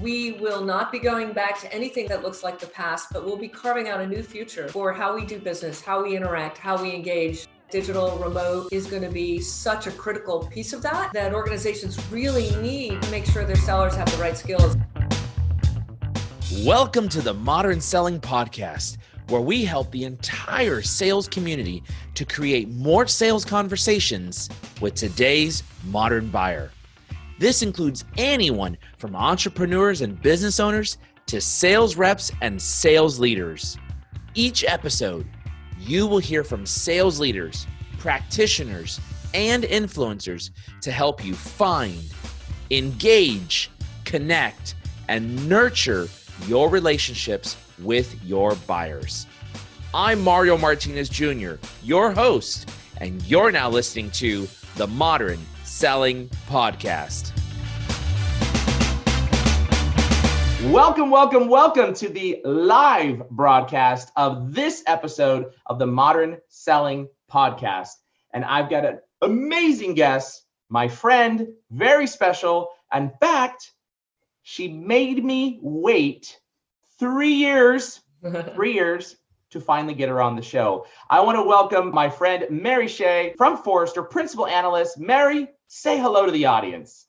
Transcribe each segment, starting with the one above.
We will not be going back to anything that looks like the past, but we'll be carving out a new future for how we do business, how we interact, how we engage. Digital remote is going to be such a critical piece of that organizations really need to make sure their sellers have the right skills. Welcome to the Modern Selling Podcast, where we help the entire sales community to create more sales conversations with today's modern buyer. This includes anyone from entrepreneurs and business owners to sales reps and sales leaders. Each episode, you will hear from sales leaders, practitioners, and influencers to help you find, engage, connect, and nurture your relationships with your buyers. I'm Mario Martinez Jr., your host, and you're now listening to the Modern Selling Podcast. Welcome to the live broadcast of this episode of the Modern Selling Podcast. And I've got an amazing guest, my friend, very special. In fact, she made me wait 3 years, 3 years to finally get her on the show. I want to welcome my friend, Mary Shea from Forrester, Principal Analyst. Mary, say hello to the audience.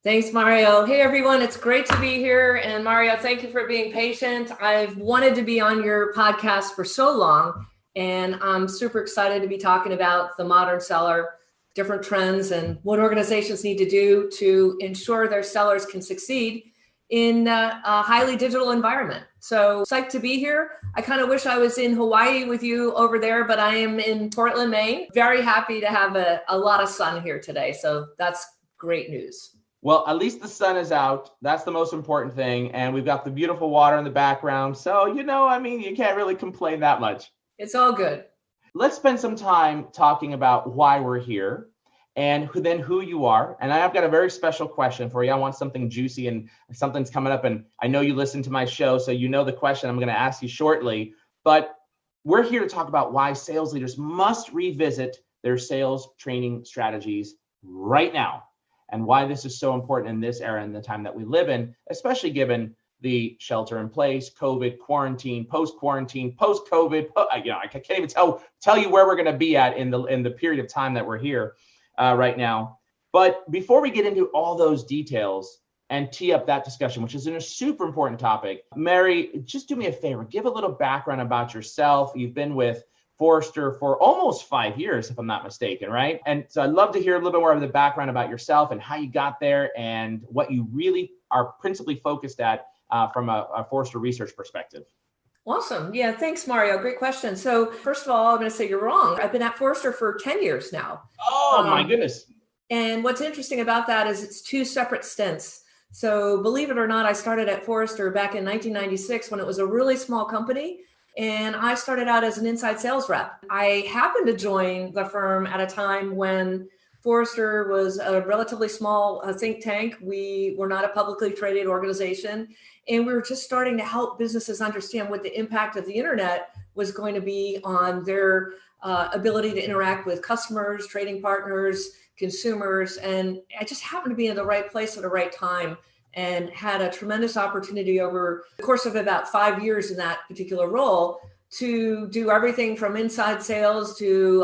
Thanks, Mario. Hey, everyone. It's great to be here. And Mario, thank you for being patient. I've wanted to be on your podcast for so long, and I'm super excited to be talking about the modern seller, different trends, and what organizations need to do to ensure their sellers can succeed in a highly digital environment. So psyched to be here. I kind of wish I was in Hawaii with you over there, but I am in Portland, Maine. Very happy to have a lot of sun here today. So that's great news. Well, at least the sun is out. That's the most important thing. And we've got the beautiful water in the background. So, you can't really complain that much. It's all good. Let's spend some time talking about why we're here and who you are. And I've got a very special question for you. I want something juicy and something's coming up. And I know you listen to my show, so you know the question I'm going to ask you shortly. But we're here to talk about why sales leaders must revisit their sales training strategies right now, and why this is so important in this era and the time that we live in, especially given the shelter in place, COVID, quarantine, post-COVID. I can't even tell you where we're going to be at in the period of time that we're here right now. But before we get into all those details and tee up that discussion, which is a super important topic, Mary, just do me a favor. Give a little background about yourself. You've been with Forrester for almost 5 years, if I'm not mistaken, right? And so I'd love to hear a little bit more of the background about yourself and how you got there and what you really are principally focused at from a Forrester research perspective. Awesome. Yeah, thanks, Mario. Great question. So first of all, I'm going to say you're wrong. I've been at Forrester for 10 years now. Oh, my goodness. And what's interesting about that is it's two separate stints. So believe it or not, I started at Forrester back in 1996 when it was a really small company. And I started out as an inside sales rep. I happened to join the firm at a time when Forrester was a relatively small think tank. We were not a publicly traded organization. And we were just starting to help businesses understand what the impact of the internet was going to be on their ability to interact with customers, trading partners, consumers. And I just happened to be in the right place at the right time and had a tremendous opportunity over the course of about 5 years in that particular role to do everything from inside sales to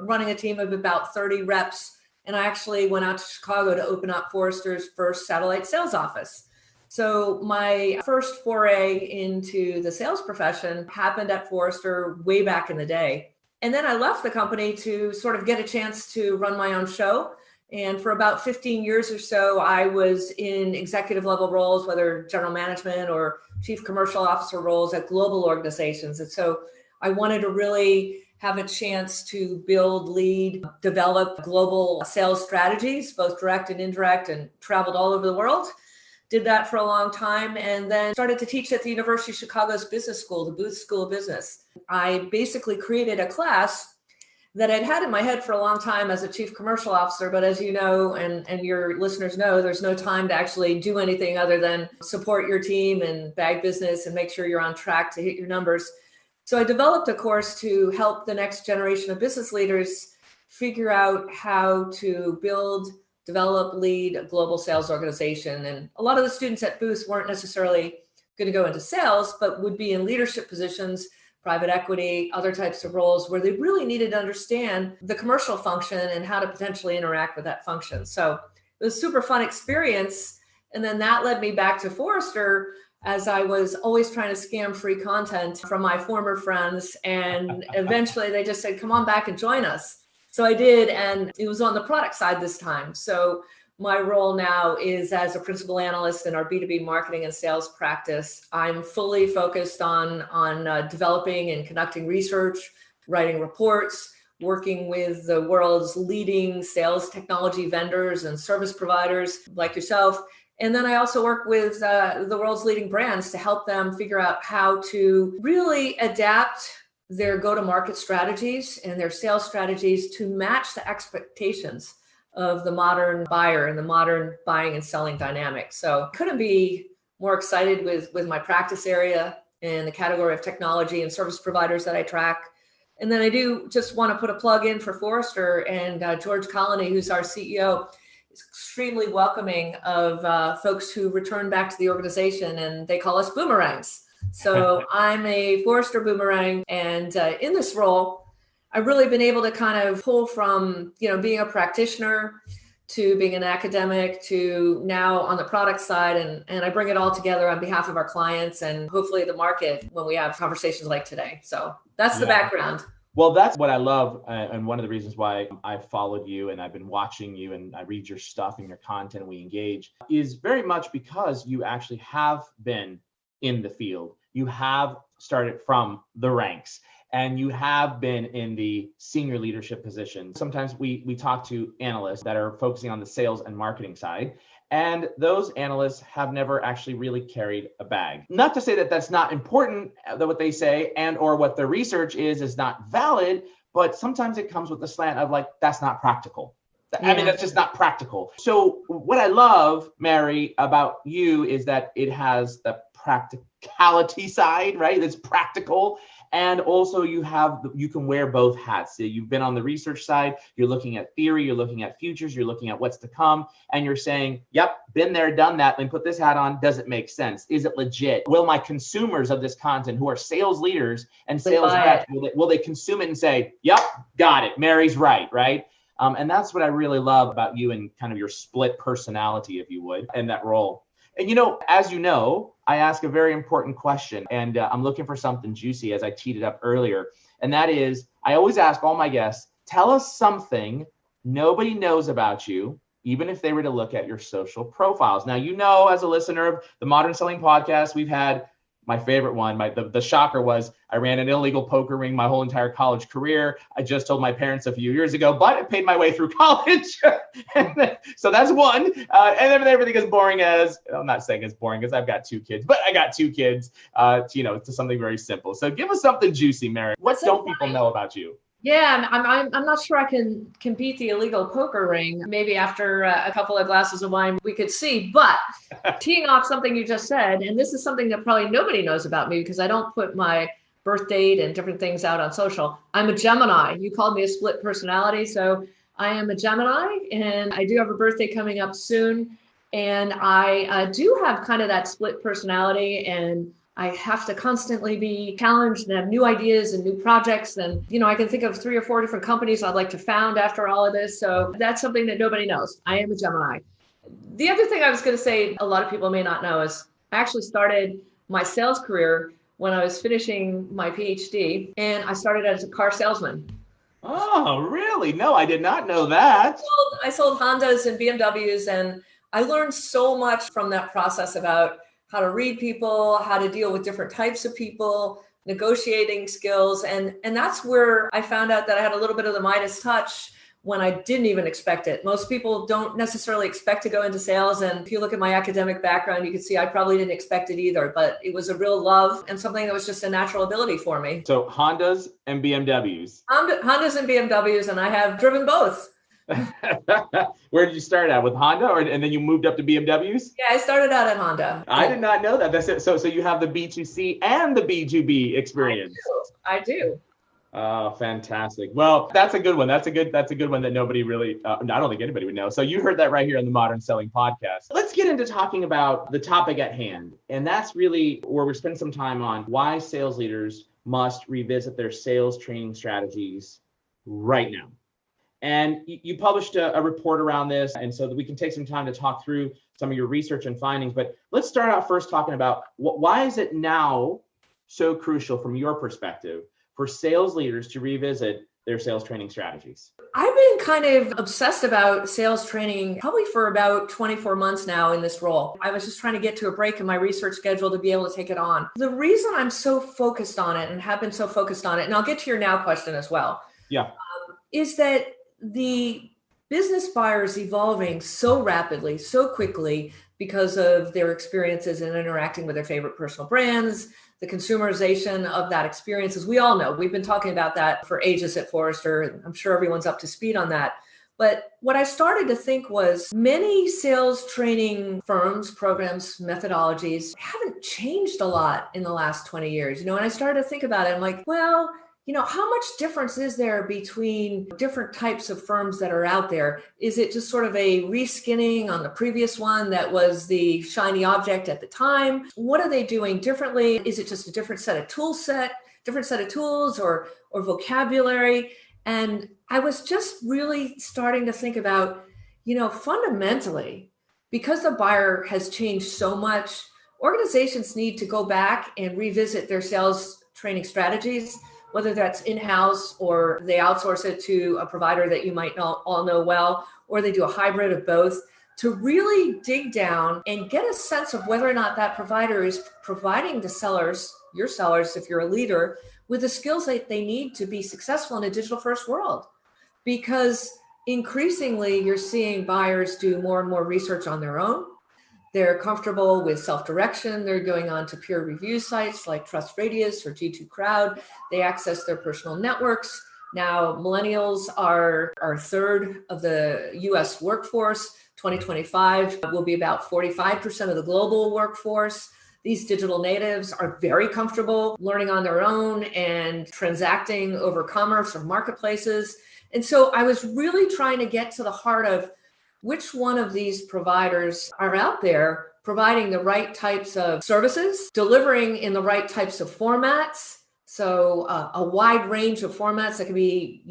running a team of about 30 reps. And I actually went out to Chicago to open up Forrester's first satellite sales office. So my first foray into the sales profession happened at Forrester way back in the day. And then I left the company to sort of get a chance to run my own show. And for about 15 years or so, I was in executive level roles, whether general management or chief commercial officer roles at global organizations. And so I wanted to really have a chance to build, lead, develop global sales strategies, both direct and indirect, and traveled all over the world. Did that for a long time, and then started to teach at the University of Chicago's business school, the Booth School of Business. I basically created a class that I'd had in my head for a long time as a chief commercial officer. But as you know, and your listeners know, there's no time to actually do anything other than support your team and bag business and make sure you're on track to hit your numbers. So I developed a course to help the next generation of business leaders figure out how to build develop, lead a global sales organization. And a lot of the students at Booth weren't necessarily going to go into sales, but would be in leadership positions, private equity, other types of roles where they really needed to understand the commercial function and how to potentially interact with that function. So it was a super fun experience. And then that led me back to Forrester, as I was always trying to scam free content from my former friends. And eventually they just said, come on back and join us. So I did, and it was on the product side this time. So my role now is as a principal analyst in our B2B marketing and sales practice. I'm fully focused on developing and conducting research, writing reports, working with the world's leading sales technology vendors and service providers like yourself. And then I also work with the world's leading brands to help them figure out how to really adapt their go-to-market strategies and their sales strategies to match the expectations of the modern buyer and the modern buying and selling dynamic. So couldn't be more excited with my practice area in the category of technology and service providers that I track. And then I do just want to put a plug in for Forrester, and George Colony, who's our CEO, extremely welcoming of folks who return back to the organization, and they call us boomerangs. So I'm a Forrester boomerang, and in this role, I've really been able to kind of pull from, being a practitioner to being an academic to now on the product side, and I bring it all together on behalf of our clients and hopefully the market when we have conversations like today. So that's the background. Well, that's what I love. And one of the reasons why I followed you and I've been watching you and I read your stuff and your content and we engage is very much because you actually have been in the field. You have started from the ranks and you have been in the senior leadership position. Sometimes we talk to analysts that are focusing on the sales and marketing side. And those analysts have never actually really carried a bag. Not to say that that's not important, that what they say and or what their research is not valid, but sometimes it comes with the slant of like, that's not practical. I mean, that's just not practical. So what I love, Mary, about you is that it has the practicality side, right? That's practical. And also you can wear both hats. So you've been on the research side, you're looking at theory, you're looking at futures, you're looking at what's to come, and you're saying, yep, been there, done that, then put this hat on. Does it make sense? Is it legit? Will my consumers of this content who are sales leaders and sales reps, will they consume it and say, yep, got it, Mary's right? And that's what I really love about you and kind of your split personality, if you would, in that role. And as you know, I ask a very important question, and I'm looking for something juicy as I teed it up earlier. And that is, I always ask all my guests, tell us something nobody knows about you, even if they were to look at your social profiles. Now, as a listener of the Modern Selling Podcast, we've had my favorite one. The shocker was I ran an illegal poker ring my whole entire college career. I just told my parents a few years ago, but I paid my way through college. So that's one. And then everything is boring as, I'm not saying it's boring because I've got 2 kids, but I got 2 kids, to something very simple. So give us something juicy, Mary. What don't people know about you? Yeah, I'm not sure I can beat the illegal poker ring. Maybe after a couple of glasses of wine, we could see. But teeing off something you just said, and this is something that probably nobody knows about me because I don't put my birth date and different things out on social. I'm a Gemini. You called me a split personality. So I am a Gemini, and I do have a birthday coming up soon. And I do have kind of that split personality, and I have to constantly be challenged and have new ideas and new projects. And, I can think of 3 or 4 different companies I'd like to found after all of this. So that's something that nobody knows. I am a Gemini. The other thing I was going to say, a lot of people may not know, is I actually started my sales career when I was finishing my PhD, and I started as a car salesman. Oh, really? No, I did not know that. I sold Hondas and BMWs, and I learned so much from that process about how to read people, how to deal with different types of people, negotiating skills. And that's where I found out that I had a little bit of the Midas touch when I didn't even expect it. Most people don't necessarily expect to go into sales. And if you look at my academic background, you can see I probably didn't expect it either, but it was a real love and something that was just a natural ability for me. So Hondas and BMWs. Hondas and BMWs, and I have driven both. Where did you start at, with Honda, and then you moved up to BMWs? Yeah, I started out at Honda. I did not know that. That's it. So you have the B2C and the B2B experience. I do. Oh, fantastic. Well, that's a good one. That's a good one that nobody really, I don't think anybody would know. So you heard that right here on the Modern Selling Podcast. Let's get into talking about the topic at hand. And that's really where we're spending some time on why sales leaders must revisit their sales training strategies right now. And you published a report around this, and so that we can take some time to talk through some of your research and findings. But let's start out first talking about why is it now so crucial from your perspective for sales leaders to revisit their sales training strategies? I've been kind of obsessed about sales training probably for about 24 months now in this role. I was just trying to get to a break in my research schedule to be able to take it on. The reason I'm so focused on it and have been so focused on it, and I'll get to your now question as well, is that the business buyer is evolving so rapidly, so quickly because of their experiences in interacting with their favorite personal brands, the consumerization of that experience, as we all know. We've been talking about that for ages at Forrester, and I'm sure everyone's up to speed on that. But what I started to think was many sales training firms, programs, methodologies haven't changed a lot in the last 20 years. And I started to think about it. I'm like, well, how much difference is there between different types of firms that are out there? Is it just sort of a reskinning on the previous one that was the shiny object at the time? What are they doing differently? Is it just a different set of different set of tools or vocabulary? And I was just really starting to think about, fundamentally, because the buyer has changed so much, organizations need to go back and revisit their sales training strategies, whether that's in-house or they outsource it to a provider that you might all know well, or they do a hybrid of both, to really dig down and get a sense of whether or not that provider is providing the sellers, your sellers, if you're a leader, with the skills that they need to be successful in a digital first world. Because increasingly you're seeing buyers do more and more research on their own. They're comfortable with self-direction. They're going on to peer review sites like TrustRadius or G2 Crowd. They access their personal networks. Now, millennials are a third of the US workforce. 2025 will be about 45% of the global workforce. These digital natives are very comfortable learning on their own and transacting over commerce or marketplaces. And so I was really trying to get to the heart of which one of these providers are out there providing the right types of services, delivering in the right types of formats. So a wide range of formats that can be,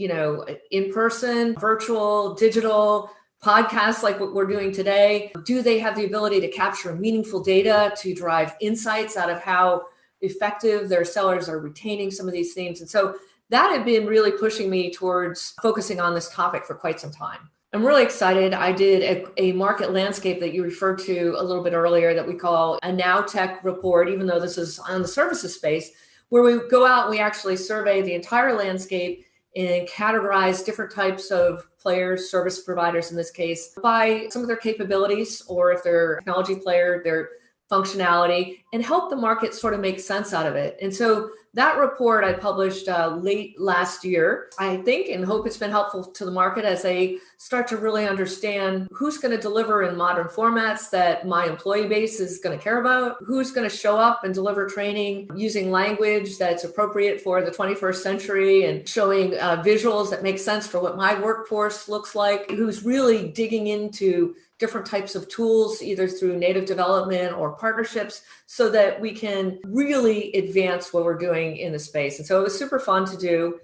in person, virtual, digital, podcasts like what we're doing today. Do they have the ability to capture meaningful data to drive insights out of how effective their sellers are retaining some of these themes? And so that had been really pushing me towards focusing on this topic for quite some time. I'm really excited. I did a market landscape that you referred to a little bit earlier that we call a Now Tech report, even though this is on the services space, where we go out and we actually survey the entire landscape and categorize different types of players, service providers in this case, by some of their capabilities, or if they're a technology player, their functionality, and help the market sort of make sense out of it. And so that report I published late last year, I think, and hope it's been helpful to the market as they start to really understand who's going to deliver in modern formats that my employee base is going to care about, who's going to show up and deliver training using language that's appropriate for the 21st century and showing visuals that make sense for what my workforce looks like, who's really digging into different types of tools, either through native development or partnerships, so that we can really advance what we're doing in the space. And so it was super fun to do.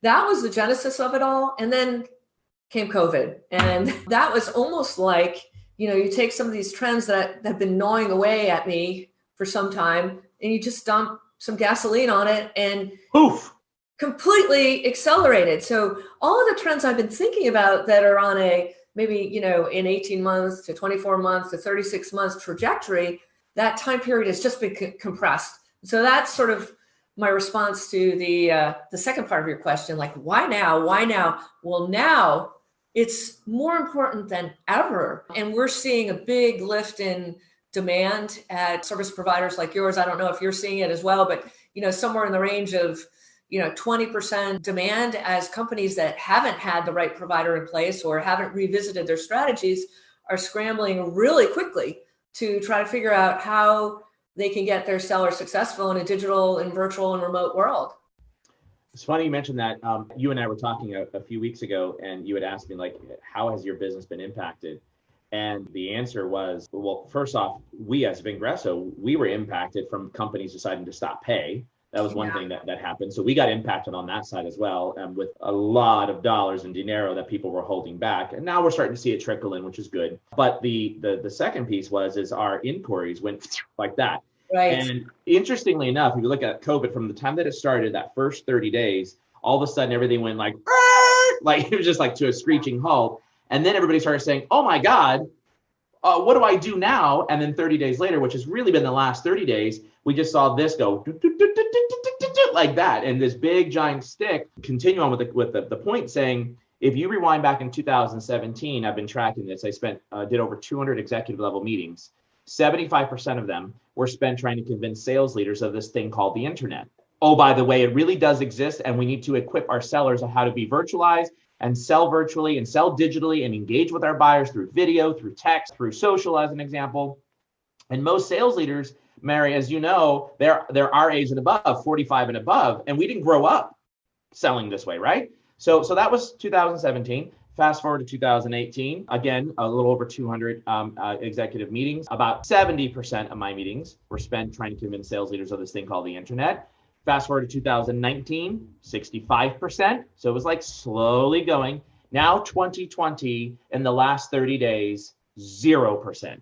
That was the genesis of it all. And then came COVID. And that was almost like, you take some of these trends that have been gnawing away at me for some time, and you just dump some gasoline on it and poof, completely accelerated. So all of the trends I've been thinking about that are on a maybe, in 18 months to 24 months to 36 months trajectory, that time period has just been compressed. So that's sort of my response to the second part of your question, like, why now? Why now? Well, now it's more important than ever. And we're seeing a big lift in demand at service providers like yours. I don't know if you're seeing it as well, but, somewhere in the range of 20% demand as companies that haven't had the right provider in place or haven't revisited their strategies are scrambling really quickly to try to figure out how they can get their sellers successful in a digital and virtual and remote world. It's funny you mentioned that. You and I were talking a few weeks ago, and you had asked me, like, how has your business been impacted? And the answer was, well, first off, we as Vengreso, we were impacted from companies deciding to stop pay. That was one thing that happened. So we got impacted on that side as well, with a lot of dollars in dinero that people were holding back. And now we're starting to see it trickle in, which is good. But the second piece is our inquiries went like that. Right. And interestingly enough, if you look at COVID, from the time that it started, that first 30 days, all of a sudden everything went like it was just like to a screeching halt. And then everybody started saying, oh my God, what do I do now? And then 30 days later, which has really been the last 30 days, we just saw this go like that. And this big giant stick continue on with the point saying, if you rewind back in 2017, I've been tracking this. I did over 200 executive level meetings. 75% of them were spent trying to convince sales leaders of this thing called the internet. Oh, by the way, it really does exist, and we need to equip our sellers on how to be virtualized and sell virtually and sell digitally and engage with our buyers through video, through text, through social, as an example. And most sales leaders, Mary, as you know, they're our age and above, 45 and above, and we didn't grow up selling this way, right? So that was 2017. Fast forward to 2018, again, a little over 200 executive meetings. About 70% of my meetings were spent trying to convince sales leaders of this thing called the internet. Fast forward to 2019, 65%. So it was like slowly going. Now 2020, in the last 30 days, 0%,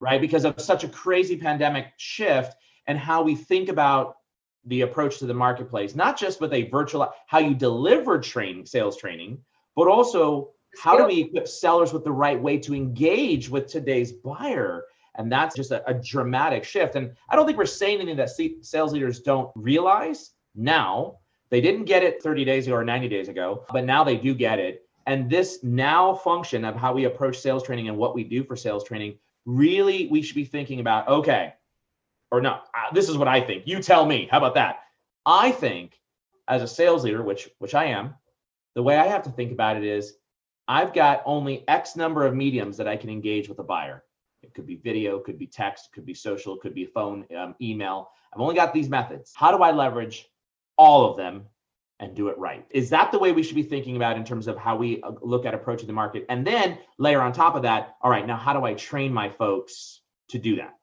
right? Because of such a crazy pandemic shift and how we think about the approach to the marketplace, not just with a virtual, how you deliver sales training, but also how do we equip sellers with the right way to engage with today's buyer? And that's just a dramatic shift. And I don't think we're saying anything that sales leaders don't realize now. They didn't get it 30 days ago or 90 days ago, but now they do get it. And this now function of how we approach sales training and what we do for sales training, really, we should be thinking about, okay, or no, this is what I think. You tell me, how about that? I think as a sales leader, which I am, the way I have to think about it is I've got only X number of mediums that I can engage with a buyer. It could be video, could be text, could be social, could be phone, email. I've only got these methods. How do I leverage all of them and do it right? Is that the way we should be thinking about in terms of how we look at approaching the market? And then layer on top of that, all right, now how do I train my folks to do that?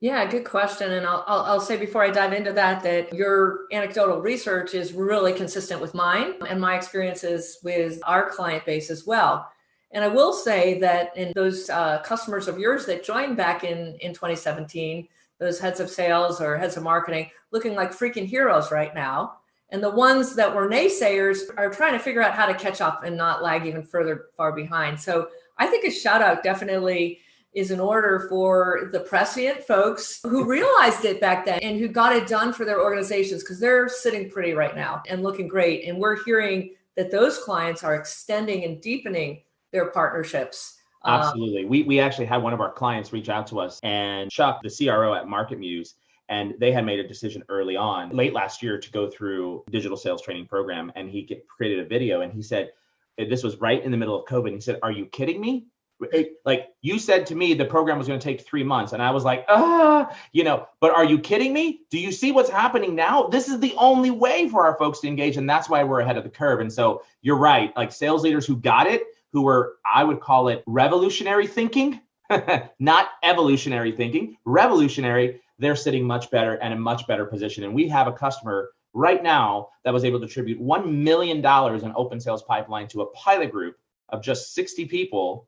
Yeah, good question. And I'll say before I dive into that your anecdotal research is really consistent with mine and my experiences with our client base as well. And I will say that in those customers of yours that joined back in 2017, those heads of sales or heads of marketing looking like freaking heroes right now. And the ones that were naysayers are trying to figure out how to catch up and not lag even far behind. So I think a shout out definitely is in order for the prescient folks who realized it back then and who got it done for their organizations, because they're sitting pretty right now and looking great. And we're hearing that those clients are extending and deepening their partnerships. Absolutely. We actually had one of our clients reach out to us, and Chuck, the CRO at Market Muse, and they had made a decision early on, late last year, to go through digital sales training program. And he created a video, and he said, this was right in the middle of COVID. He said, are you kidding me? Like, you said to me the program was going to take 3 months, and I was like, but are you kidding me? Do you see what's happening now? This is the only way for our folks to engage, and that's why we're ahead of the curve. And so you're right, like sales leaders who got it, who were, I would call it revolutionary thinking, not evolutionary thinking, revolutionary, they're sitting much better and in much better position. And we have a customer right now that was able to attribute $1 million in open sales pipeline to a pilot group of just 60 people,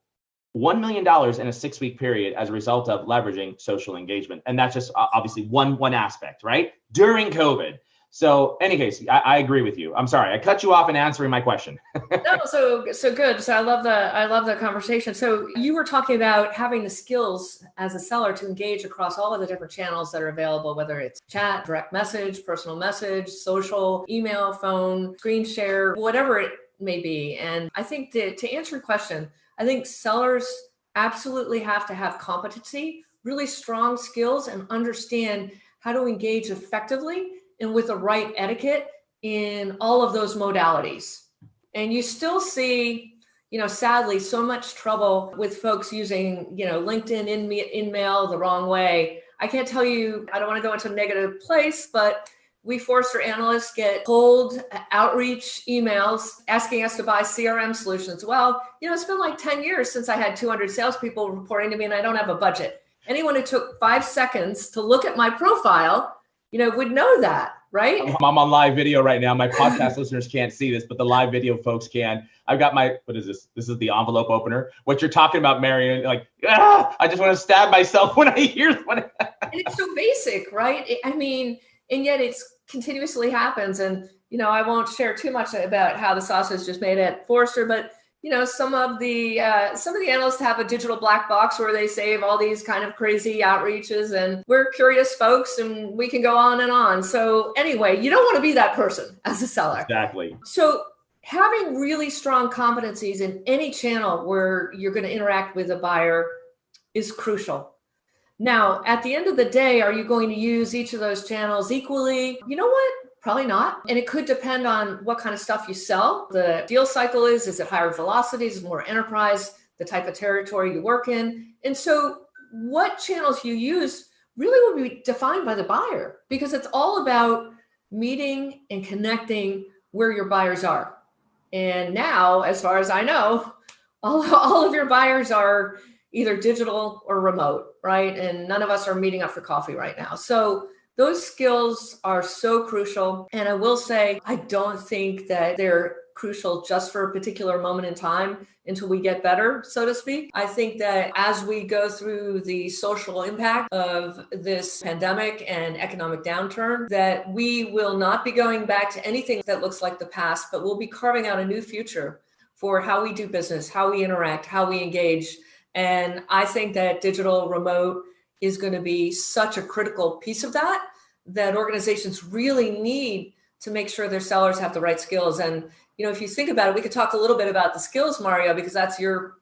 $1 million in a 6-week period as a result of leveraging social engagement. And that's just obviously one aspect, right? During COVID. So in any case, I agree with you. I'm sorry, I cut you off in answering my question. No, so good. So I love the conversation. So you were talking about having the skills as a seller to engage across all of the different channels that are available, whether it's chat, direct message, personal message, social, email, phone, screen share, whatever it may be. And I think to answer your question, I think sellers absolutely have to have competency, really strong skills, and understand how to engage effectively and with the right etiquette in all of those modalities. And you still see, sadly, so much trouble with folks using, LinkedIn in mail the wrong way. I can't tell you, I don't want to go into a negative place, but we Forrester analysts get cold outreach emails asking us to buy CRM solutions. Well, it's been like 10 years since I had 200 salespeople reporting to me and I don't have a budget. Anyone who took 5 seconds to look at my profile, would know that, right? I'm on live video right now. My podcast listeners can't see this, but the live video folks can. I've got what is this? This is the envelope opener. What you're talking about, Marion, I just want to stab myself when I hear what. And it's so basic, right? And yet it's continuously happens. And, I won't share too much about how the sausage is made at Forrester, but, some of the analysts have a digital black box where they save all these kind of crazy outreaches, and we're curious folks and we can go on and on. So anyway, you don't want to be that person as a seller. Exactly. So having really strong competencies in any channel where you're going to interact with a buyer is crucial. Now, at the end of the day, are you going to use each of those channels equally? You know what? Probably not. And it could depend on what kind of stuff you sell. The deal cycle is it higher velocities, is it more enterprise, the type of territory you work in? And so what channels you use really will be defined by the buyer, because it's all about meeting and connecting where your buyers are. And now, as far as I know, all of your buyers are either digital or remote, right? And none of us are meeting up for coffee right now. So those skills are so crucial. And I will say, I don't think that they're crucial just for a particular moment in time until we get better, so to speak. I think that as we go through the social impact of this pandemic and economic downturn, that we will not be going back to anything that looks like the past, but we'll be carving out a new future for how we do business, how we interact, how we engage. And I think that digital remote is going to be such a critical piece of that organizations really need to make sure their sellers have the right skills. And, if you think about it, we could talk a little bit about the skills, Mario, because that's your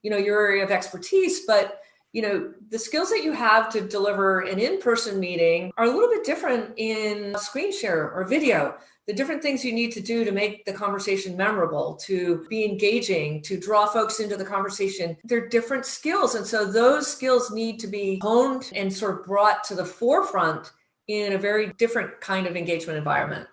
area of expertise. But, the skills that you have to deliver an in-person meeting are a little bit different in screen share or video. The different things you need to do to make the conversation memorable, to be engaging, to draw folks into the conversation, they're different skills. And so those skills need to be honed and sort of brought to the forefront in a very different kind of engagement environment.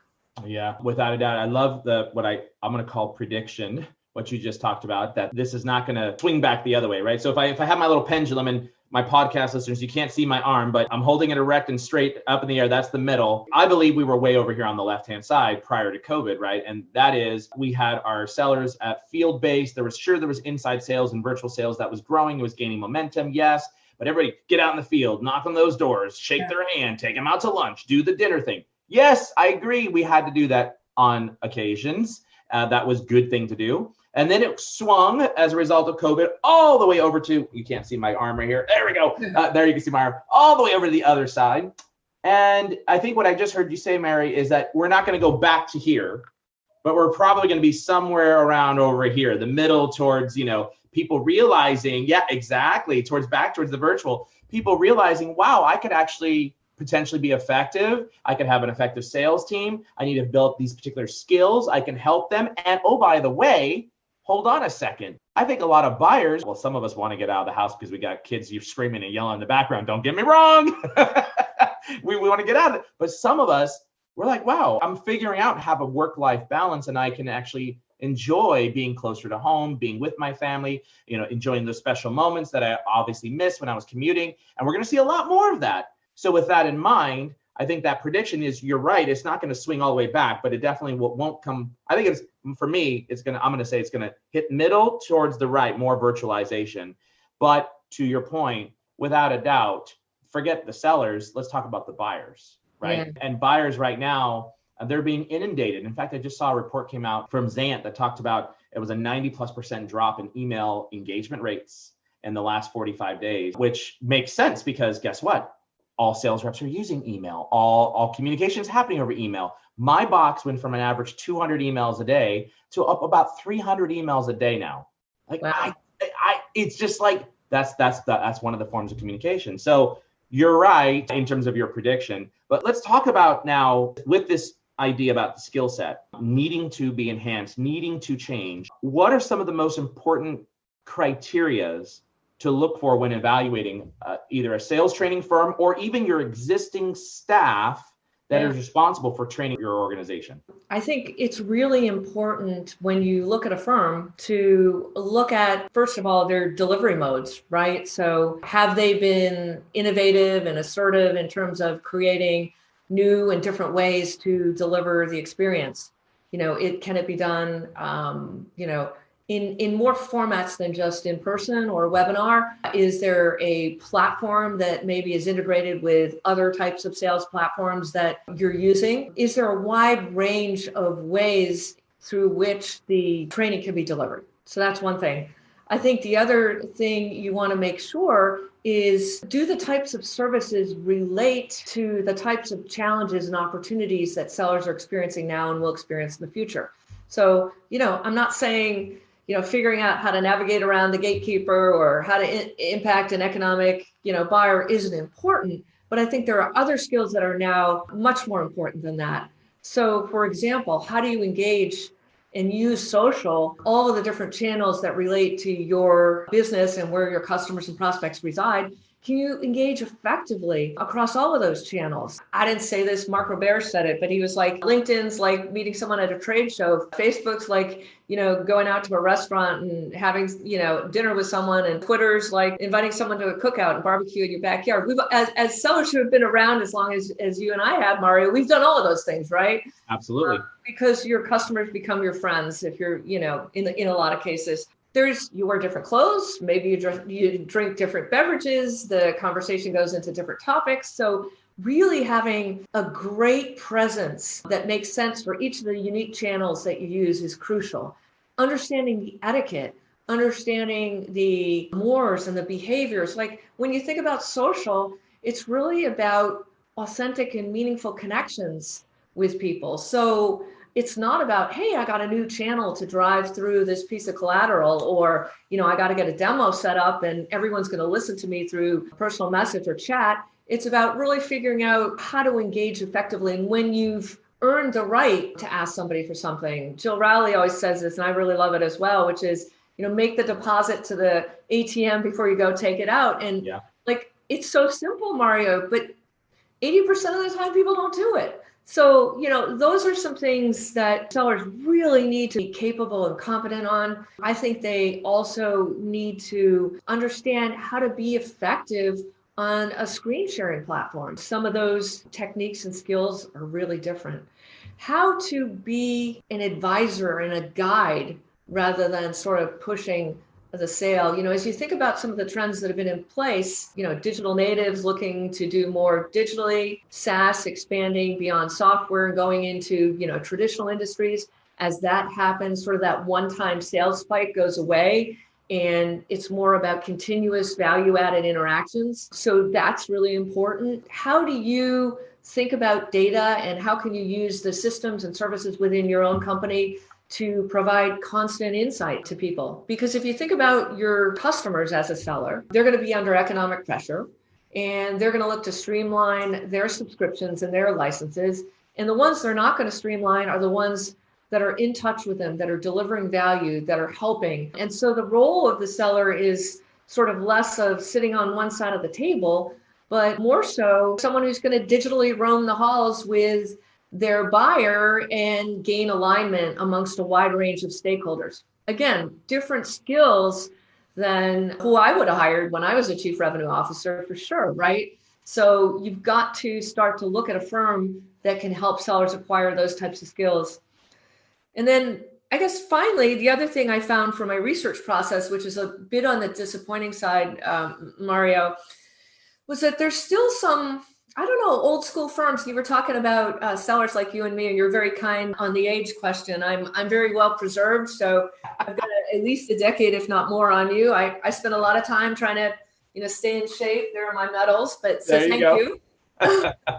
Yeah, without a doubt. I love what I'm going to call prediction, what you just talked about, that this is not going to swing back the other way, right? So if I have my little pendulum, and my podcast listeners, you can't see my arm, but I'm holding it erect and straight up in the air. That's the middle. I believe we were way over here on the left-hand side prior to COVID, right? And that is, we had our sellers at field-based. There was inside sales and virtual sales that was growing. It was gaining momentum, yes. But everybody get out in the field, knock on those doors, shake their hand, take them out to lunch, do the dinner thing. Yes, I agree. We had to do that on occasions. That was a good thing to do. And then it swung as a result of COVID all the way over to, you can't see my arm right here. There we go. There you can see my arm, all the way over to the other side. And I think what I just heard you say, Mary, is that we're not going to go back to here, but we're probably going to be somewhere around over here, the middle towards, people realizing, yeah, exactly, towards the virtual, people realizing, wow, I could actually potentially be effective. I could have an effective sales team. I need to build these particular skills. I can help them. And oh, by the way, hold on a second. I think a lot of buyers, well, some of us want to get out of the house because we got kids you're screaming and yelling in the background. Don't get me wrong. we want to get out of it. But some of us, we're like, wow, I'm figuring out how to have a work-life balance, and I can actually enjoy being closer to home, being with my family, enjoying those special moments that I obviously missed when I was commuting. And we're going to see a lot more of that. So with that in mind, I think that prediction is, you're right. It's not going to swing all the way back, but it definitely won't come. I think for me, I'm going to say it's going to hit middle towards the right, more virtualization. But to your point, without a doubt, forget the sellers. Let's talk about the buyers, right? Yeah. And buyers right now, they're being inundated. In fact, I just saw a report came out from Zant that talked about it was a 90+% drop in email engagement rates in the last 45 days, which makes sense because guess what? All sales reps are using email. All communication is happening over email. My box went from an average 200 emails a day to up about 300 emails a day now. Like, wow. It's just like that's one of the forms of communication. So you're right in terms of your prediction. But let's talk about now, with this idea about the skill set needing to be enhanced, needing to change. What are some of the most important criterias to look for when evaluating either a sales training firm or even your existing staff that is responsible for training your organization? I think it's really important when you look at a firm to look at, first of all, their delivery modes, right? So have they been innovative and assertive in terms of creating new and different ways to deliver the experience? Can it be done, in more formats than just in person or webinar? Is there a platform that maybe is integrated with other types of sales platforms that you're using? Is there a wide range of ways through which the training can be delivered? So that's one thing. I think the other thing you want to make sure is, do the types of services relate to the types of challenges and opportunities that sellers are experiencing now and will experience in the future? So, I'm not saying, figuring out how to navigate around the gatekeeper or how to impact an economic, buyer isn't important, but I think there are other skills that are now much more important than that. So, for example, how do you engage and use social, all of the different channels that relate to your business and where your customers and prospects reside? Can you engage effectively across all of those channels? I didn't say this, Mark Robert said it, but he was like, LinkedIn's like meeting someone at a trade show. Facebook's like, going out to a restaurant and having, dinner with someone. And Twitter's like inviting someone to a cookout and barbecue in your backyard. We've, as sellers who have been around as long as you and I have, Mario, we've done all of those things, right? Absolutely. Because your customers become your friends if you're, in a lot of cases. You wear different clothes, maybe you drink different beverages, the conversation goes into different topics. So really having a great presence that makes sense for each of the unique channels that you use is crucial. Understanding the etiquette, understanding the mores and the behaviors. Like when you think about social, it's really about authentic and meaningful connections with people. So it's not about, hey, I got a new channel to drive through this piece of collateral, or, I got to get a demo set up and everyone's going to listen to me through personal message or chat. It's about really figuring out how to engage effectively. And when you've earned the right to ask somebody for something, Jill Rowley always says this, and I really love it as well, which is, make the deposit to the ATM before you go take it out. And it's so simple, Mario, but 80% of the time people don't do it. So, those are some things that sellers really need to be capable and competent on. I think they also need to understand how to be effective on a screen sharing platform. Some of those techniques and skills are really different. How to be an advisor and a guide rather than sort of pushing the sale. As you think about some of the trends that have been in place, digital natives looking to do more digitally, SaaS expanding beyond software and going into, traditional industries. As that happens, sort of that one-time sales spike goes away, and it's more about continuous value-added interactions. So that's really important. How do you think about data, and how can you use the systems and services within your own company to provide constant insight to people? Because if you think about your customers as a seller, they're going to be under economic pressure, and they're going to look to streamline their subscriptions and their licenses. And the ones they're not going to streamline are the ones that are in touch with them, that are delivering value, that are helping. And so the role of the seller is sort of less of sitting on one side of the table, but more so someone who's going to digitally roam the halls with their buyer and gain alignment amongst a wide range of stakeholders. Again, different skills than who I would have hired when I was a chief revenue officer, for sure, right? So you've got to start to look at a firm that can help sellers acquire those types of skills. And then I guess finally, the other thing I found from my research process, which is a bit on the disappointing side, Mario, was that there's still some, old school firms. You were talking about sellers like you and me, and you're very kind on the age question. I'm very well preserved, so I've got at least a decade, if not more, on you. I spent a lot of time trying to, stay in shape. There are my medals, but so thank you. But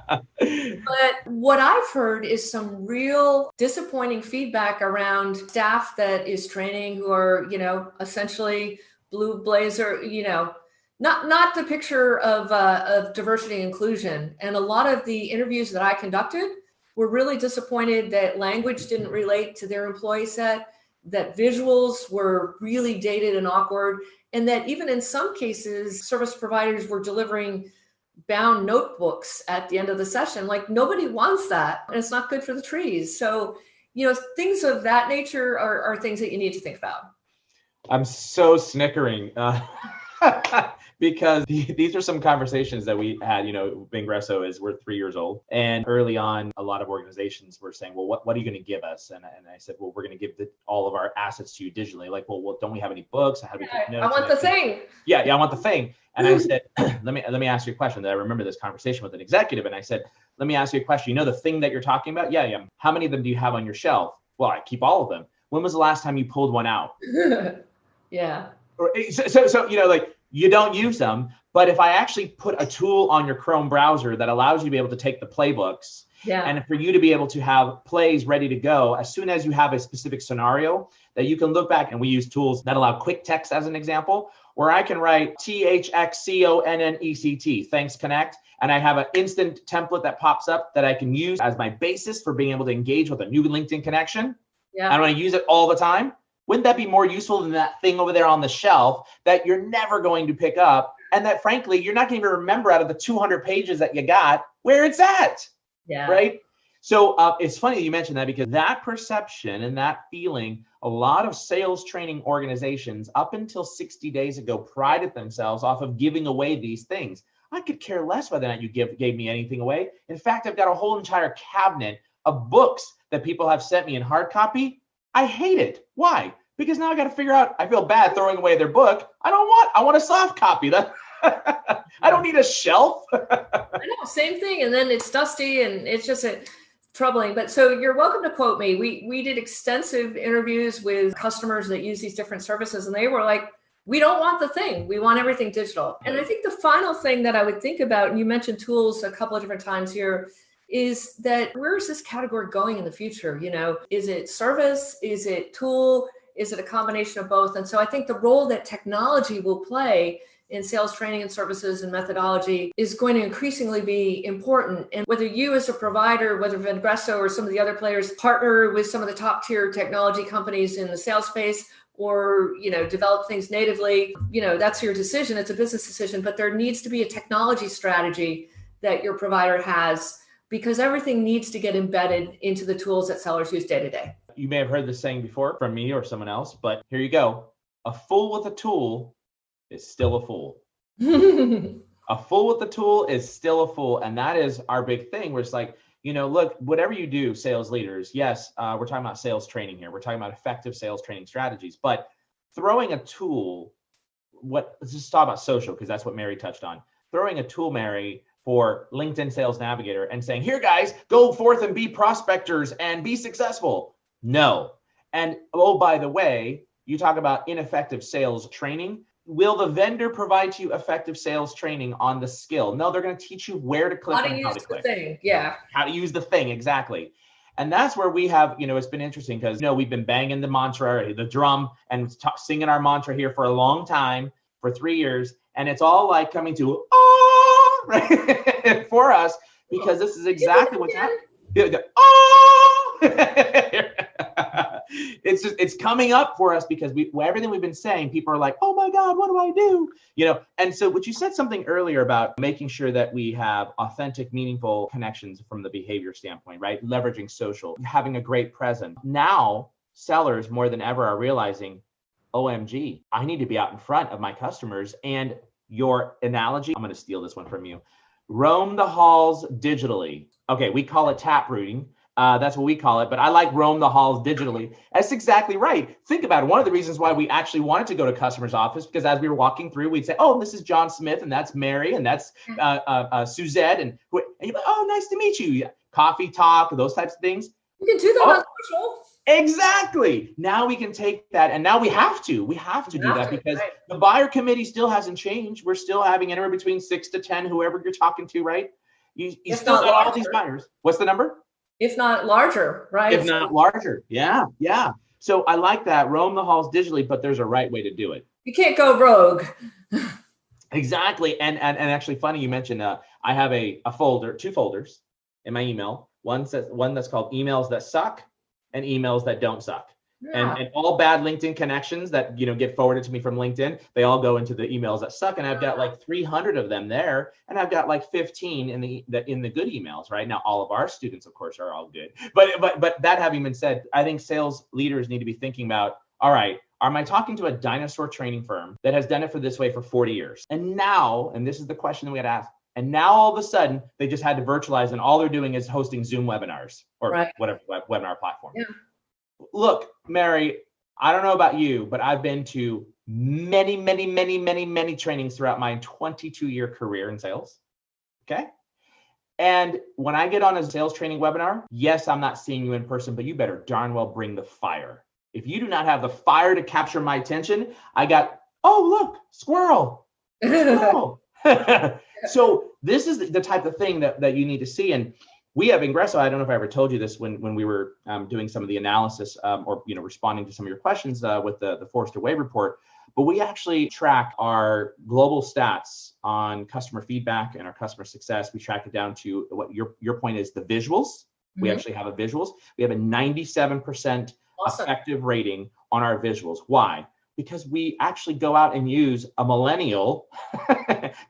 what I've heard is some real disappointing feedback around staff that is training who are, essentially blue blazer, not the picture of diversity and inclusion. And a lot of the interviews that I conducted were really disappointed that language didn't relate to their employee set, that visuals were really dated and awkward, and that even in some cases, service providers were delivering bound notebooks at the end of the session. Like nobody wants that. And it's not good for the trees. So, things of that nature are things that you need to think about. I'm so snickering because these are some conversations that we had. Vengreso we're 3 years old, and early on, a lot of organizations were saying, well, what are you going to give us? And I said, well, we're going to give all of our assets to you digitally. Like, well, don't we have any books? How do we take notes? I want the thing. Yeah, I want the thing. And I said, let me ask you a question. That I remember this conversation with an executive, and I said, let me ask you a question. The thing that you're talking about? Yeah. How many of them do you have on your shelf? Well, I keep all of them. When was the last time you pulled one out? Yeah. So like you don't use them, but if I actually put a tool on your Chrome browser that allows you to be able to take the playbooks, and for you to be able to have plays ready to go as soon as you have a specific scenario that you can look back, and we use tools that allow quick text as an example, where I can write THXCONNECT, thanks connect, and I have an instant template that pops up that I can use as my basis for being able to engage with a new LinkedIn connection. I want to use it all the time. Wouldn't that be more useful than that thing over there on the shelf that you're never going to pick up, and that frankly you're not going to even remember out of the 200 pages that you got where it's at? Yeah. Right. So it's funny that you mentioned that, because that perception and that feeling, a lot of sales training organizations up until 60 days ago prided themselves off of giving away these things. I could care less whether or not you gave me anything away. In fact, I've got a whole entire cabinet of books that people have sent me in hard copy. I hate it. Why? Because now I got to figure out, I feel bad throwing away their book. I want a soft copy. I don't need a shelf. I know, same thing. And then it's dusty and it's just troubling. But so you're welcome to quote me. We did extensive interviews with customers that use these different services, and they were like, we don't want the thing. We want everything digital. And I think the final thing that I would think about, and you mentioned tools a couple of different times here, is that where is this category going in the future? Is it service? Is it tool? Is it a combination of both? And so I think the role that technology will play in sales training and services and methodology is going to increasingly be important. And whether you as a provider, whether Vengreso or some of the other players partner with some of the top tier technology companies in the sales space, or, develop things natively, that's your decision. It's a business decision, but there needs to be a technology strategy that your provider has, because everything needs to get embedded into the tools that sellers use day to day. You may have heard this saying before from me or someone else, but here you go. A fool with a tool is still a fool. A fool with a tool is still a fool. And that is our big thing, where it's like, look, whatever you do, sales leaders, yes, we're talking about sales training here. We're talking about effective sales training strategies, but throwing a tool, let's just talk about social, because that's what Mary touched on. Throwing a tool, Mary, for LinkedIn Sales Navigator and saying, here, guys, go forth and be prospectors and be successful. No. And oh, by the way, you talk about ineffective sales training. Will the vendor provide you effective sales training on the skill? No, they're going to teach you where to click and how to click. Thing. Yeah. How to use the thing. Exactly. And that's where we have, it's been interesting because, we've been banging the mantra, the drum, and singing our mantra here for a long time, for 3 years. And it's all like coming to, oh, right? For us, because this is exactly what's happening. Oh! It's coming up for us because everything we've been saying, people are like, oh my God, what do I do? And so what you said something earlier about making sure that we have authentic, meaningful connections from the behavior standpoint, right? Leveraging social, having a great presence. Now, sellers more than ever are realizing, OMG, I need to be out in front of my customers. And your analogy, I'm going to steal this one from you. Roam the halls digitally. Okay, we call it tap rooting. That's what we call it, but I like roam the halls digitally. That's exactly right. Think about it. One of the reasons why we actually wanted to go to customer's office, because as we were walking through, we'd say, oh, this is John Smith, and that's Mary, and that's Suzette, and you're like, oh, nice to meet you. Coffee talk, those types of things. You can do that on social. Exactly. Now we can take that, and now we have to do that because the buyer committee still hasn't changed. We're still having anywhere between 6 to 10, whoever you're talking to, right? You still got all these buyers. What's the number? If not larger, right? If not larger. Yeah. So I like that. Roam the halls digitally, but there's a right way to do it. You can't go rogue. Exactly. And actually funny you mentioned I have a folder, 2 folders in my email. One that's called emails that suck and emails that don't suck. Yeah. And all bad LinkedIn connections that, get forwarded to me from LinkedIn, they all go into the emails that suck. And I've got like 300 of them there, and I've got like 15 in the good emails. Right now, all of our students, of course, are all good. But that having been said, I think sales leaders need to be thinking about, all right, am I talking to a dinosaur training firm that has done it for this way for 40 years? And now, and this is the question that we had to ask, and now all of a sudden they just had to virtualize, and all they're doing is hosting Zoom webinars or whatever webinar platform. Yeah. Look, Mary, I don't know about you, but I've been to many, many, many, many, many trainings throughout my 22-year career in sales. Okay. And when I get on a sales training webinar, yes, I'm not seeing you in person, but you better darn well bring the fire. If you do not have the fire to capture my attention, I got, oh, look, squirrel. Squirrel. So this is the type of thing that you need to see. And we have Vengreso. I don't know if I ever told you this when we were doing some of the analysis or responding to some of your questions with the Forrester Wave report. But we actually track our global stats on customer feedback and our customer success. We track it down to what your point is, the visuals. We actually have a visuals. We have a 97% effective rating on our visuals. Why? Because we actually go out and use a millennial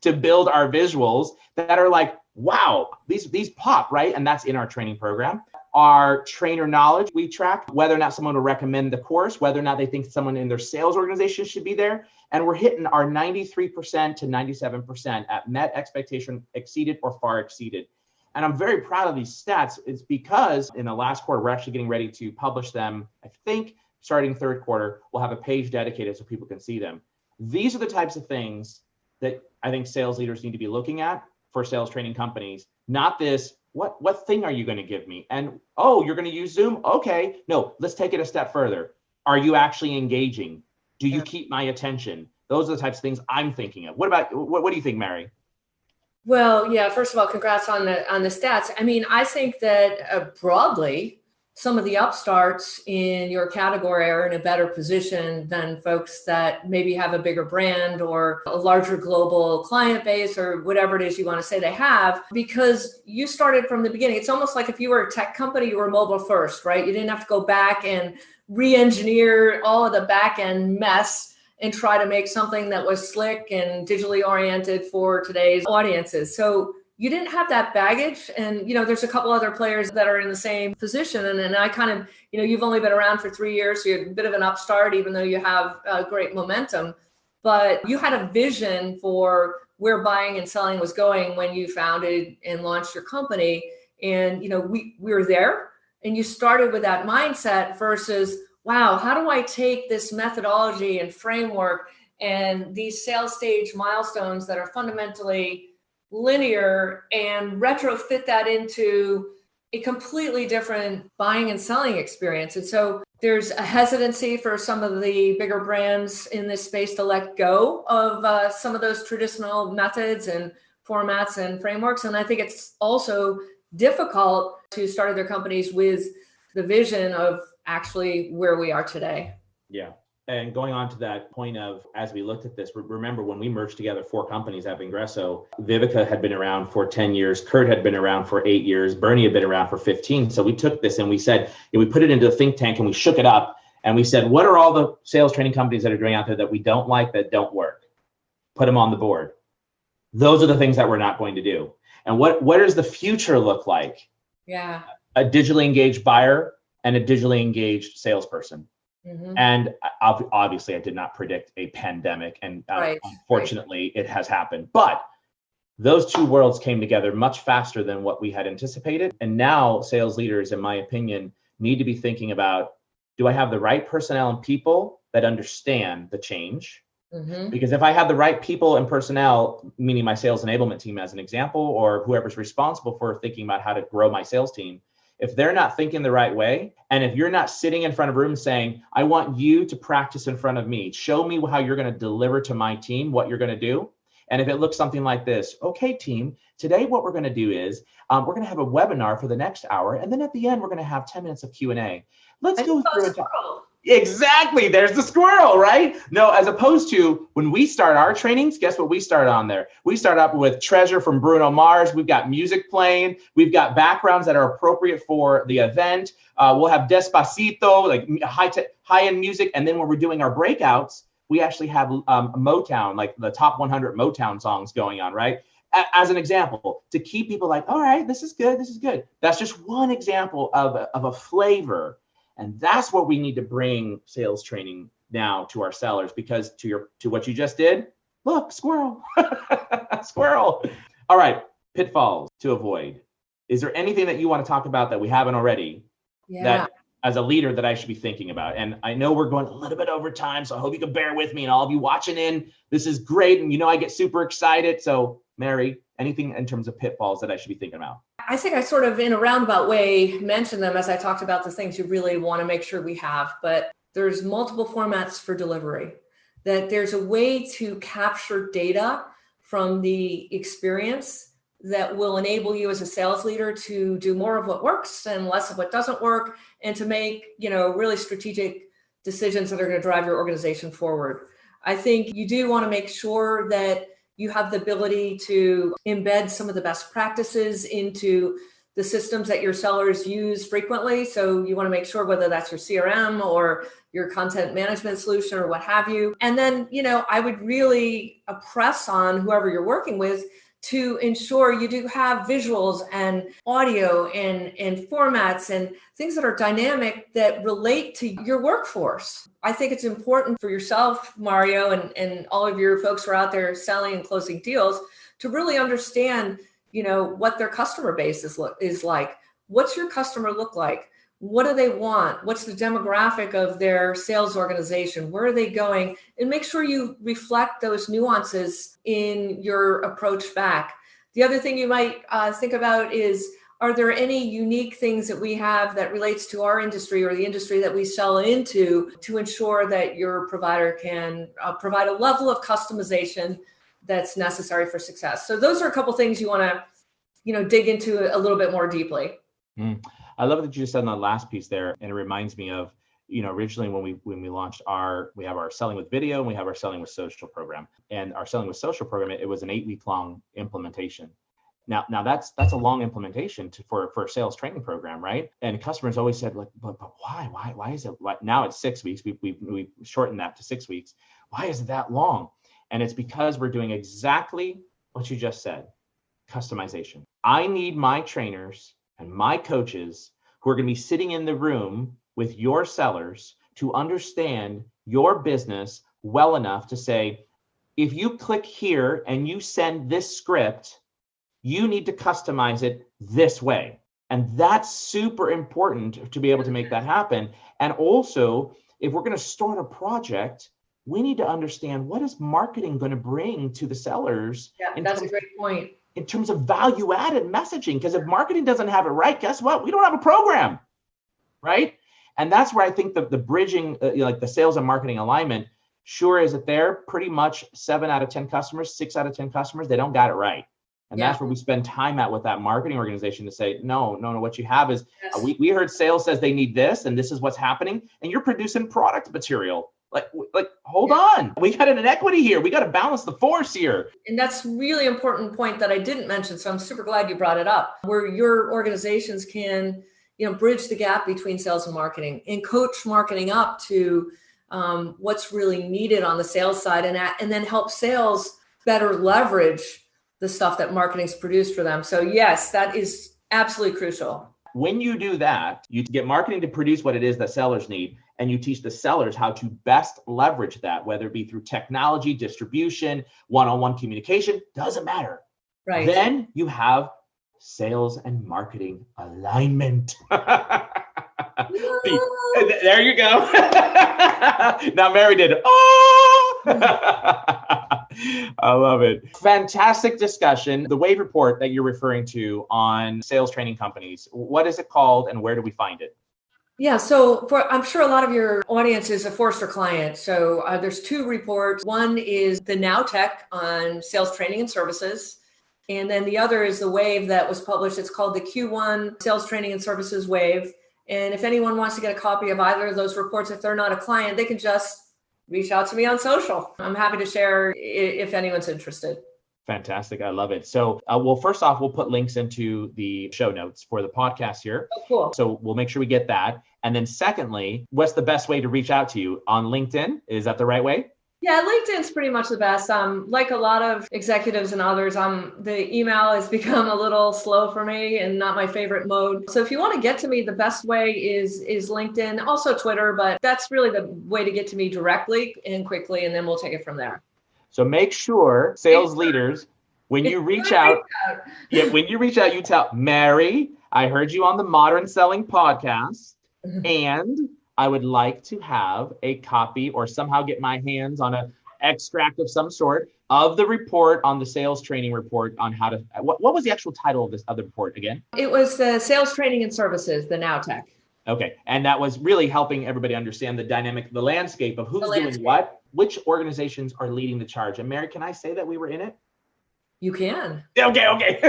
to build our visuals that are like, wow, these pop, right? And that's in our training program. Our trainer knowledge, we track whether or not someone will recommend the course, whether or not they think someone in their sales organization should be there. And we're hitting our 93% to 97% at met, expectation, exceeded, or far exceeded. And I'm very proud of these stats. It's because in the last quarter, we're actually getting ready to publish them. I think starting third quarter, we'll have a page dedicated so people can see them. These are the types of things that I think sales leaders need to be looking at for sales training companies, not this, what thing are you going to give me? And, oh, you're going to use Zoom? Okay. No, let's take it a step further. Are you actually engaging? Do you keep my attention? Those are the types of things I'm thinking of. What do you think, Mary? Well, yeah, first of all, congrats on the stats. I mean, I think that broadly, some of the upstarts in your category are in a better position than folks that maybe have a bigger brand or a larger global client base or whatever it is you want to say they have, because you started from the beginning. It's almost like if you were a tech company, you were mobile first, right? You didn't have to go back and re-engineer all of the back end mess and try to make something that was slick and digitally oriented for today's audiences. So you didn't have that baggage. And, there's a couple other players that are in the same position. And I kind of, you've only been around for 3 years, so you're a bit of an upstart, even though you have great momentum. But you had a vision for where buying and selling was going when you founded and launched your company. And, we were there, and you started with that mindset versus, wow, how do I take this methodology and framework and these sales stage milestones that are fundamentally linear and retrofit that into a completely different buying and selling experience? And so there's a hesitancy for some of the bigger brands in this space to let go of some of those traditional methods and formats and frameworks. And I think it's also difficult to start their companies with the vision of actually where we are today. Yeah. And going on to that point of, as we looked at this, remember when we merged together 4 companies at Vengreso, Vivica had been around for 10 years, Kurt had been around for 8 years, Bernie had been around for 15. So we took this and we said, we put it into a think tank and we shook it up and we said, what are all the sales training companies that are doing out there that we don't like, that don't work? Put them on the board. Those are the things that we're not going to do. And what does the future look like? Yeah. A digitally engaged buyer and a digitally engaged salesperson. Mm-hmm. And obviously I did not predict a pandemic, and unfortunately it has happened. But those two worlds came together much faster than what we had anticipated. And now sales leaders, in my opinion, need to be thinking about, do I have the right personnel and people that understand the change? Mm-hmm. Because if I have the right people and personnel, meaning my sales enablement team as an example, or whoever's responsible for thinking about how to grow my sales team, if they're not thinking the right way, and if you're not sitting in front of a room saying, I want you to practice in front of me, show me how you're going to deliver to my team, what you're going to do. And if it looks something like this, okay, team, today what we're going to do is we're going to have a webinar for the next hour. And then at the end, we're going to have 10 minutes of Q&A. Let's go through it. Exactly. There's the squirrel, right? No, as opposed to when we start our trainings, guess what we start on there? We start up with Treasure from Bruno Mars. We've got music playing. We've got backgrounds that are appropriate for the event. We'll have Despacito, like high-end music. And then when we're doing our breakouts, we actually have Motown, like the top 100 Motown songs going on, right? As an example, to keep people like, all right, this is good. This is good. That's just one example of a flavor. And that's what we need to bring sales training now to our sellers, because to what you just did, look, squirrel, squirrel. All right, pitfalls to avoid. Is there anything that you want to talk about that we haven't already that as a leader that I should be thinking about? And I know we're going a little bit over time, so I hope you can bear with me and all of you watching in. This is great. And I get super excited. So Mary, anything in terms of pitfalls that I should be thinking about? I think I sort of, in a roundabout way, mentioned them as I talked about the things you really want to make sure we have. But there's multiple formats for delivery, that there's a way to capture data from the experience that will enable you as a sales leader to do more of what works and less of what doesn't work, and to make, really strategic decisions that are going to drive your organization forward. I think you do want to make sure that you have the ability to embed some of the best practices into the systems that your sellers use frequently. So you want to make sure, whether that's your CRM or your content management solution or what have you. And then, I would really press on whoever you're working with to ensure you do have visuals and audio and formats and things that are dynamic that relate to your workforce. I think it's important for yourself, Mario, and all of your folks who are out there selling and closing deals to really understand, what their customer base is like. What's your customer look like? What do they want? What's the demographic of their sales organization? Where are they going? And make sure you reflect those nuances in your approach back. The other thing you might think about is, are there any unique things that we have that relates to our industry or the industry that we sell into, to ensure that your provider can provide a level of customization that's necessary for success? So those are a couple things you want to, dig into a little bit more deeply. I love that you just said on the last piece there, and it reminds me of, originally when we launched we have our selling with video and we have our selling with social program. And our selling with social program, it was an 8-week long implementation. Now that's a long implementation for a sales training program, right? And customers always said, like, but why is it like now it's 6 weeks? We shortened that to 6 weeks. Why is it that long? And it's because we're doing exactly what you just said, customization. I need my trainers and my coaches who are going to be sitting in the room with your sellers to understand your business well enough to say, if you click here and you send this script, you need to customize it this way. And that's super important to be able to make that happen. And also, if we're going to start a project, we need to understand, what is marketing going to bring to the sellers? Yeah, that's a great point. In terms of value-added messaging, because if marketing doesn't have it right, guess what? We don't have a program, right? And that's where I think the bridging, like the sales and marketing alignment, sure is that they're pretty much 7 out of 10 customers, 6 out of 10 customers, they don't got it right. And that's where we spend time at with that marketing organization to say, no, what you have is, we heard sales says they need this, and this is what's happening, and you're producing product material. Like, hold on. We got an inequity here. We got to balance the force here. And that's really important point that I didn't mention. So I'm super glad you brought it up, where your organizations can, bridge the gap between sales and marketing and coach marketing up to what's really needed on the sales side, and then help sales better leverage the stuff that marketing's produced for them. So yes, that is absolutely crucial. When you do that, you get marketing to produce what it is that sellers need, and you teach the sellers how to best leverage that, whether it be through technology, distribution, one-on-one communication, doesn't matter. Right. Then you have sales and marketing alignment. There you go. Now Mary did. Oh! I love it. Fantastic discussion. The Wave report that you're referring to on sales training companies, what is it called and where do we find it? Yeah, so I'm sure a lot of your audience is a Forrester client. So there's 2 reports. One is the Now Tech on sales training and services. And then the other is the Wave that was published. It's called the Q1 Sales Training and Services Wave. And if anyone wants to get a copy of either of those reports, if they're not a client, they can just reach out to me on social. I'm happy to share if anyone's interested. Fantastic. I love it. So, well, first off, we'll put links into the show notes for the podcast here. Oh, cool. So we'll make sure we get that. And then secondly, what's the best way to reach out to you? On LinkedIn? Is that the right way? Yeah, LinkedIn's pretty much the best. Like a lot of executives and others, the email has become a little slow for me and not my favorite mode. So if you want to get to me, the best way is LinkedIn, also Twitter, but that's really the way to get to me directly and quickly, and then we'll take it from there. So make sure, sales leaders, when you reach out, you tell Mary, I heard you on the Modern Selling Podcast, and I would like to have a copy or somehow get my hands on an extract of some sort of the report on the sales training report on how to, what was the actual title of this other report again? It was the Sales Training and Services, the NowTech. Okay. And that was really helping everybody understand the dynamic, the landscape of who's doing what, which organizations are leading the charge. And Mary, can I say that we were in it? You can. Okay.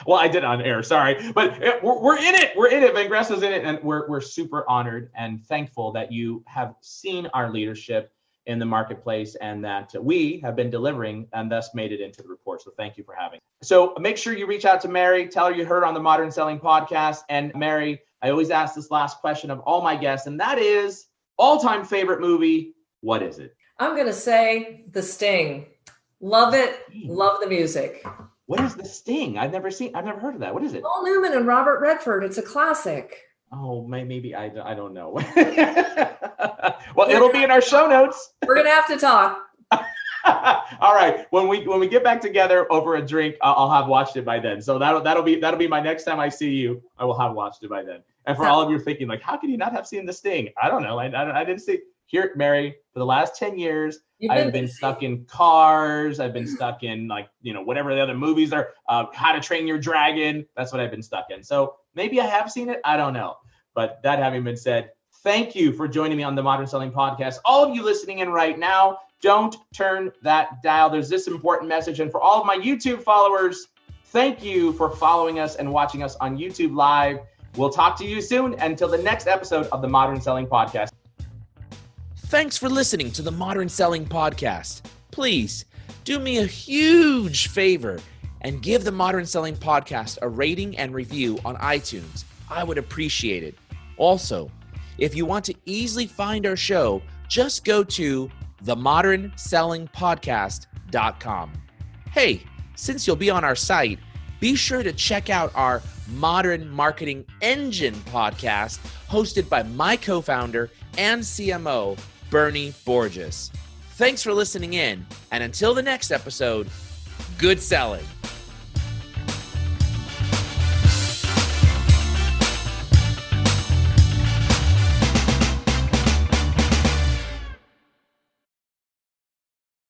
Well, I did on air, sorry. But we're in it. We're in it. Vengreso's in it. And we're super honored and thankful that you have seen our leadership in the marketplace and that we have been delivering and thus made it into the report. So thank you for having. So make sure you reach out to Mary. Tell her you heard on the Modern Selling Podcast. And Mary, I always ask this last question of all my guests, and that is all-time favorite movie. What is it? I'm going to say The Sting. Love it. Love the music. What is The Sting? I've never heard of that. What is it? Paul Newman and Robert Redford. It's a classic. Oh, maybe I don't know. Well, it'll be in our show notes. We're going to have to talk. All right. When we get back together over a drink, I'll have watched it by then. So that'll be my next time I see you. I will have watched it by then. And for all of you thinking like, how could you not have seen The Sting? I don't know. I didn't see. Here, Mary, for the last 10 years, I've been stuck in Cars. I've been stuck in whatever the other movies are. How to Train Your Dragon. That's what I've been stuck in. So maybe I have seen it. I don't know. But that having been said, thank you for joining me on the Modern Selling Podcast. All of you listening in right now, don't turn that dial. There's this important message. And for all of my YouTube followers, thank you for following us and watching us on YouTube Live. We'll talk to you soon. Until the next episode of the Modern Selling Podcast. Thanks for listening to the Modern Selling Podcast. Please do me a huge favor and give the Modern Selling Podcast a rating and review on iTunes. I would appreciate it. Also, if you want to easily find our show, just go to themodernsellingpodcast.com. Hey, since you'll be on our site, be sure to check out our Modern Marketing Engine podcast hosted by my co-founder and CMO, Bernie Borges. Thanks for listening in, and until the next episode, good selling.